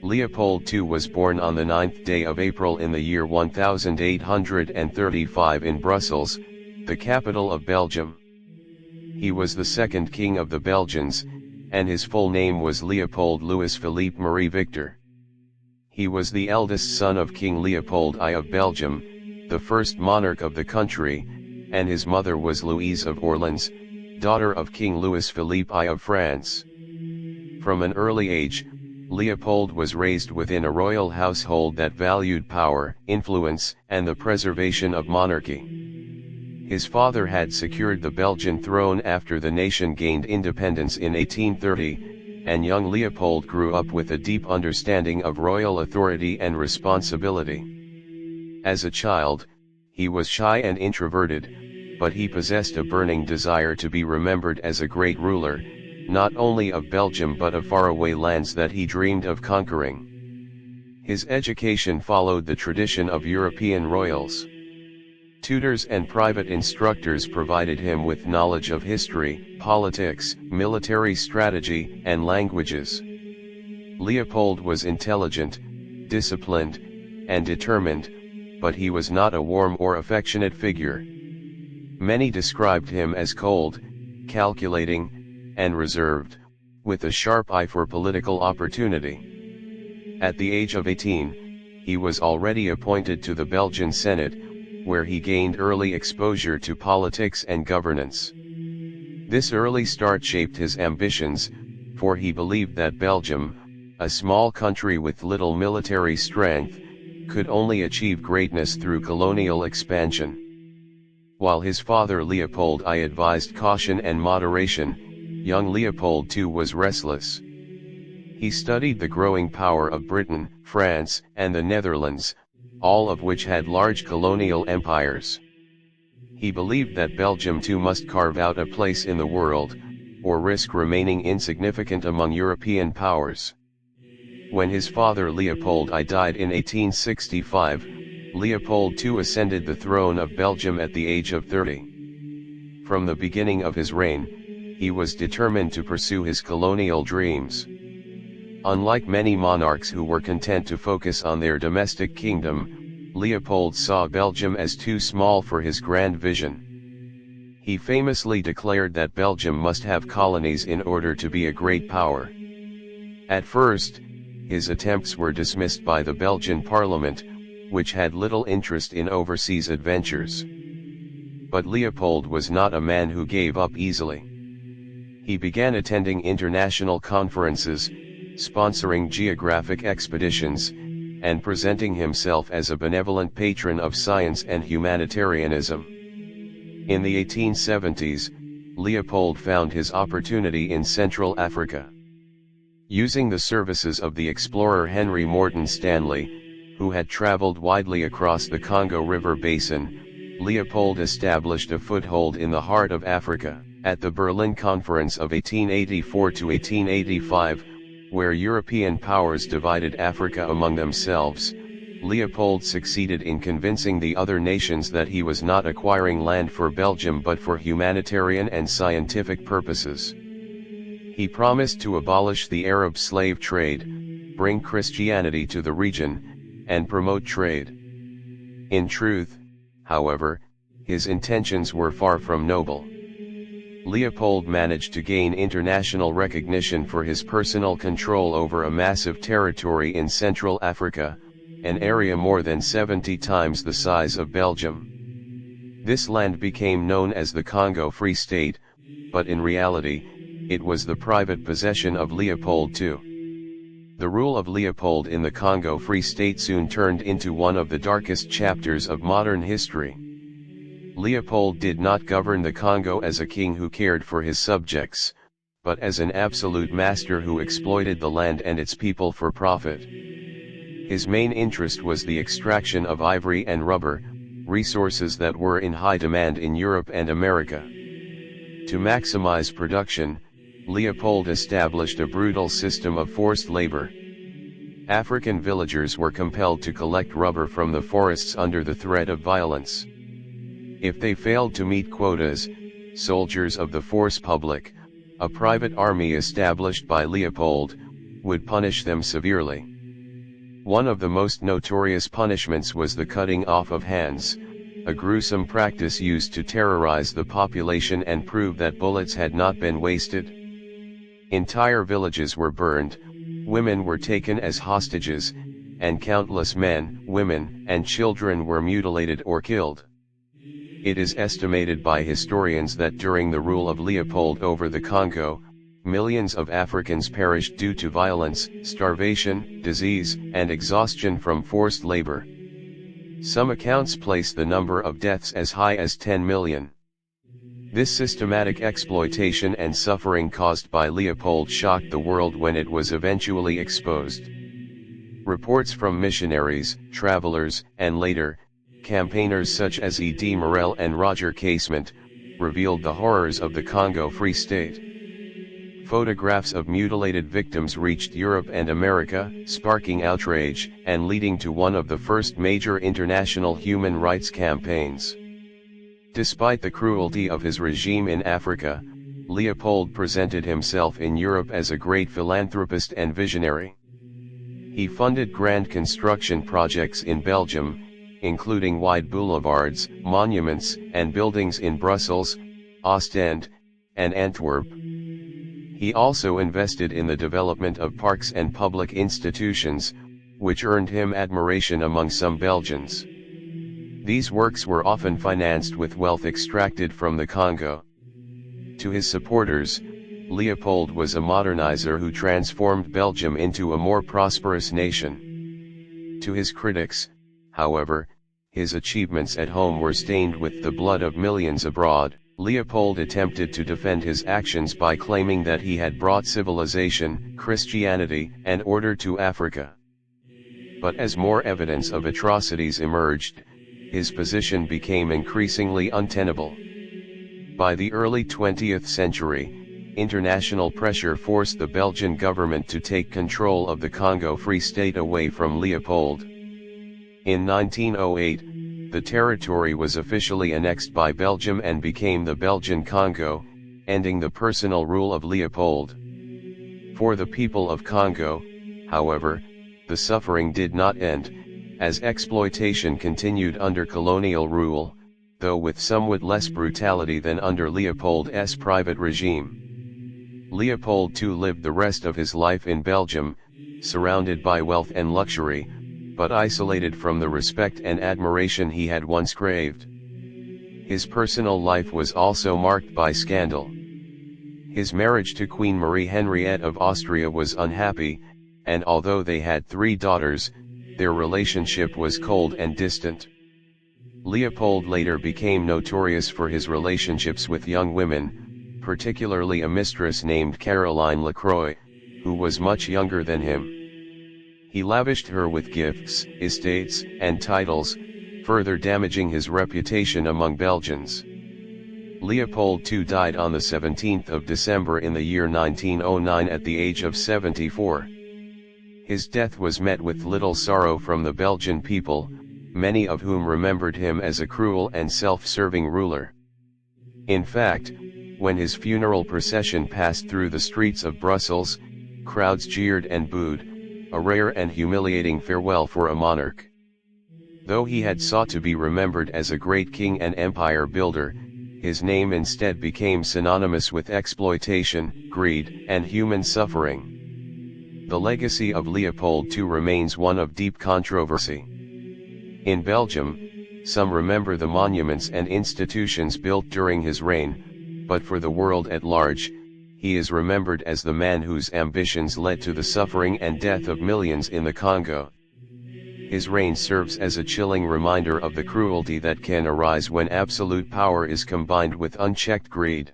Leopold II was born on the 9th day of April in the year 1835 in Brussels, the capital of Belgium. He was the second king of the Belgians, and his full name was Leopold Louis Philippe Marie Victor. He was the eldest son of King Leopold I of Belgium, the first monarch of the country, and his mother was Louise of Orleans, daughter of King Louis Philippe I of France. From an early age, Leopold was raised within a royal household that valued power, influence, and the preservation of monarchy. His father had secured the Belgian throne after the nation gained independence in 1830, and young Leopold grew up with a deep understanding of royal authority and responsibility. As a child, he was shy and introverted, but he possessed a burning desire to be remembered as a great ruler, not only of Belgium but of faraway lands that he dreamed of conquering. His education followed the tradition of European royals. Tutors and private instructors provided him with knowledge of history, politics, military strategy, and languages. Leopold was intelligent, disciplined, and determined, but he was not a warm or affectionate figure. Many described him as cold, calculating, and reserved, with a sharp eye for political opportunity. At the age of 18, he was already appointed to the Belgian Senate, where he gained early exposure to politics and governance. This early start shaped his ambitions, for he believed that Belgium, a small country with little military strength, could only achieve greatness through colonial expansion. While his father Leopold I advised caution and moderation, young Leopold II was restless. He studied the growing power of Britain, France, and the Netherlands, all of which had large colonial empires. He believed that Belgium too must carve out a place in the world, or risk remaining insignificant among European powers. When his father Leopold I died in 1865, Leopold II ascended the throne of Belgium at the age of 30. From the beginning of his reign, he was determined to pursue his colonial dreams. Unlike many monarchs who were content to focus on their domestic kingdom, Leopold saw Belgium as too small for his grand vision. He famously declared that Belgium must have colonies in order to be a great power. At first, his attempts were dismissed by the Belgian parliament, which had little interest in overseas adventures. But Leopold was not a man who gave up easily. He began attending international conferences, sponsoring geographic expeditions, and presenting himself as a benevolent patron of science and humanitarianism. In the 1870s, Leopold found his opportunity in Central Africa. Using the services of the explorer Henry Morton Stanley, who had traveled widely across the Congo River basin, Leopold established a foothold in the heart of Africa. At the Berlin Conference of 1884 to 1885, where European powers divided Africa among themselves, Leopold succeeded in convincing the other nations that he was not acquiring land for Belgium but for humanitarian and scientific purposes. He promised to abolish the Arab slave trade, bring Christianity to the region, and promote trade. In truth, however, his intentions were far from noble. Leopold managed to gain international recognition for his personal control over a massive territory in Central Africa, an area more than 70 times the size of Belgium. This land became known as the Congo Free State, but in reality, it was the private possession of Leopold II. The rule of Leopold in the Congo Free State soon turned into one of the darkest chapters of modern history. Leopold did not govern the Congo as a king who cared for his subjects, but as an absolute master who exploited the land and its people for profit. His main interest was the extraction of ivory and rubber, resources that were in high demand in Europe and America. To maximize production, Leopold established a brutal system of forced labor. African villagers were compelled to collect rubber from the forests under the threat of violence. If they failed to meet quotas, soldiers of the force publique, a private army established by Leopold, would punish them severely. One of the most notorious punishments was the cutting off of hands, a gruesome practice used to terrorize the population and prove that bullets had not been wasted. Entire villages were burned, women were taken as hostages, and countless men, women, and children were mutilated or killed. It is estimated by historians that during the rule of Leopold over the Congo, millions of Africans perished due to violence, starvation, disease, and exhaustion from forced labor. Some accounts place the number of deaths as high as 10 million. This systematic exploitation and suffering caused by Leopold shocked the world when it was eventually exposed. Reports from missionaries, travelers, and later, campaigners such as E. D. Morel and Roger Casement, revealed the horrors of the Congo Free State. Photographs of mutilated victims reached Europe and America, sparking outrage, and leading to one of the first major international human rights campaigns. Despite the cruelty of his regime in Africa, Leopold presented himself in Europe as a great philanthropist and visionary. He funded grand construction projects in Belgium, including wide boulevards, monuments, and buildings in Brussels, Ostend, and Antwerp. He also invested in the development of parks and public institutions, which earned him admiration among some Belgians. These works were often financed with wealth extracted from the Congo. To his supporters, Leopold was a modernizer who transformed Belgium into a more prosperous nation. To his critics, however, his achievements at home were stained with the blood of millions abroad. Leopold attempted to defend his actions by claiming that he had brought civilization, Christianity, and order to Africa. But as more evidence of atrocities emerged, his position became increasingly untenable. By the early 20th century, international pressure forced the Belgian government to take control of the Congo Free State away from Leopold. In 1908, the territory was officially annexed by Belgium and became the Belgian Congo, ending the personal rule of Leopold. For the people of Congo, however, the suffering did not end, as exploitation continued under colonial rule, though with somewhat less brutality than under Leopold's private regime. Leopold II lived the rest of his life in Belgium, surrounded by wealth and luxury, but isolated from the respect and admiration he had once craved. His personal life was also marked by scandal. His marriage to Queen Marie Henriette of Austria was unhappy, and although they had 3 daughters, their relationship was cold and distant. Leopold later became notorious for his relationships with young women, particularly a mistress named Caroline Lacroix, who was much younger than him. He lavished her with gifts, estates, and titles, further damaging his reputation among Belgians. Leopold II died on the 17th of December in the year 1909 at the age of 74. His death was met with little sorrow from the Belgian people, many of whom remembered him as a cruel and self-serving ruler. In fact, when his funeral procession passed through the streets of Brussels, crowds jeered and booed, a rare and humiliating farewell for a monarch. Though he had sought to be remembered as a great king and empire builder, his name instead became synonymous with exploitation, greed, and human suffering. The legacy of Leopold II remains one of deep controversy. In Belgium, some remember the monuments and institutions built during his reign, but for the world at large, he is remembered as the man whose ambitions led to the suffering and death of millions in the Congo. His reign serves as a chilling reminder of the cruelty that can arise when absolute power is combined with unchecked greed.